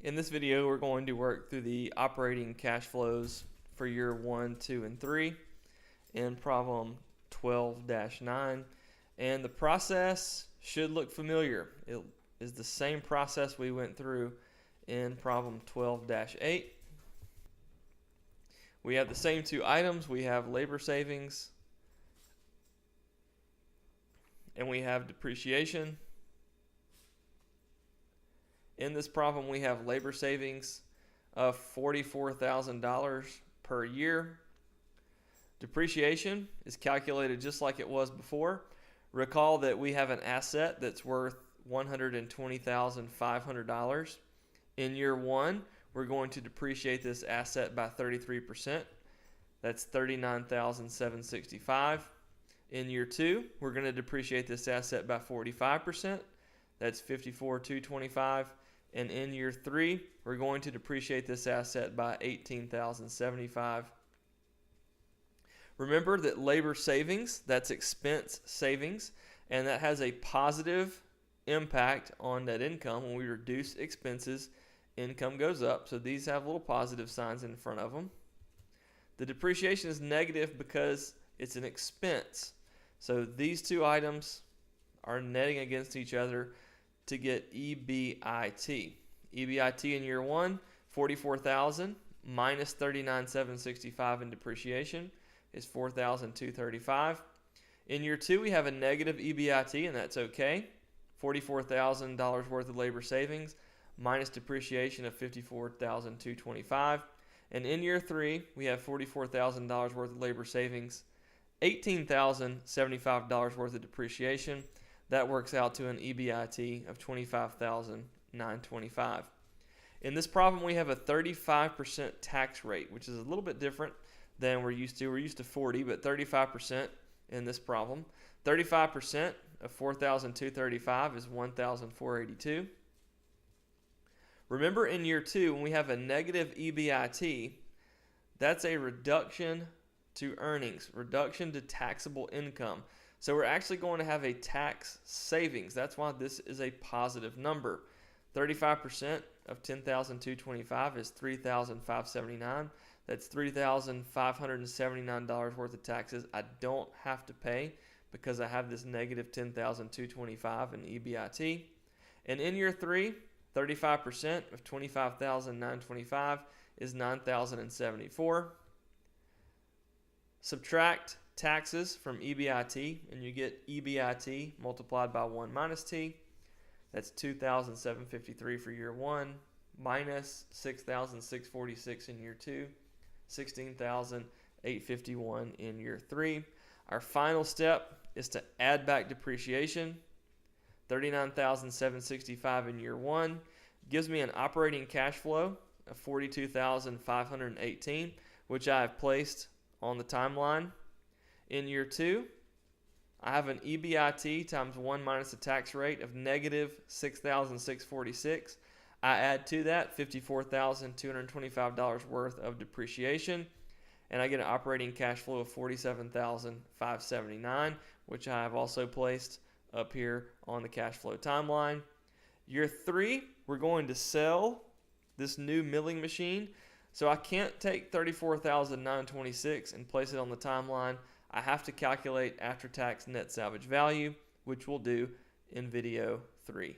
In this video, we're going to work through the operating cash flows for year 1, 2, and 3 in problem 12-9. And the process should look familiar. It is the same process we went through in problem 12-8. We have the same two items. We have labor savings and we have depreciation. In this problem, we have labor savings of $44,000 per year. Depreciation is calculated just like it was before. Recall that we have an asset that's worth $120,500. In year 1, we're going to depreciate this asset by 33%. That's $39,765. In year 2, we're going to depreciate this asset by 45%. That's $54,225. And in year 3, we're going to depreciate this asset by $18,075. Remember that labor savings, that's expense savings, and that has a positive impact on net income. When we reduce expenses, income goes up. So these have little positive signs in front of them. The depreciation is negative because it's an expense. So these two items are netting against each other to get EBIT. EBIT in year 1, $44,000 minus $39,765 in depreciation is $4,235. In year 2, we have a negative EBIT, and that's okay. $44,000 worth of labor savings minus depreciation of $54,225. And in year 3, we have $44,000 worth of labor savings, $18,075 worth of depreciation. That works out to an EBIT of $25,925. In this problem, we have a 35% tax rate, which is a little bit different than we're used to. We're used to 40, but 35% in this problem. 35% of 4,235 is 1,482. Remember, in year 2, when we have a negative EBIT, that's a reduction to earnings, reduction to taxable income. So we're actually going to have a tax savings. That's why this is a positive number. 35% of 10,225 is 3,579. That's $3,579 worth of taxes I don't have to pay because I have this negative 10,225 in EBIT. And in year 3, 35% of 25,925 is 9,074. Subtract taxes from EBIT, and you get EBIT multiplied by 1 minus T. That's 2,753 for year 1, minus 6,646 in year 2, 16,851 in year 3. Our final step is to add back depreciation. 39,765 in year 1 gives me an operating cash flow of 42,518, which I have placed on the timeline. In year 2, I have an EBIT times 1 minus the tax rate of negative 6,646. I add to that $54,225 worth of depreciation, and I get an operating cash flow of 47,579, which I have also placed up here on the cash flow timeline. Year 3, we're going to sell this new milling machine. So I can't take 34,926 and place it on the timeline. I have to calculate after-tax net salvage value, which we'll do in video 3.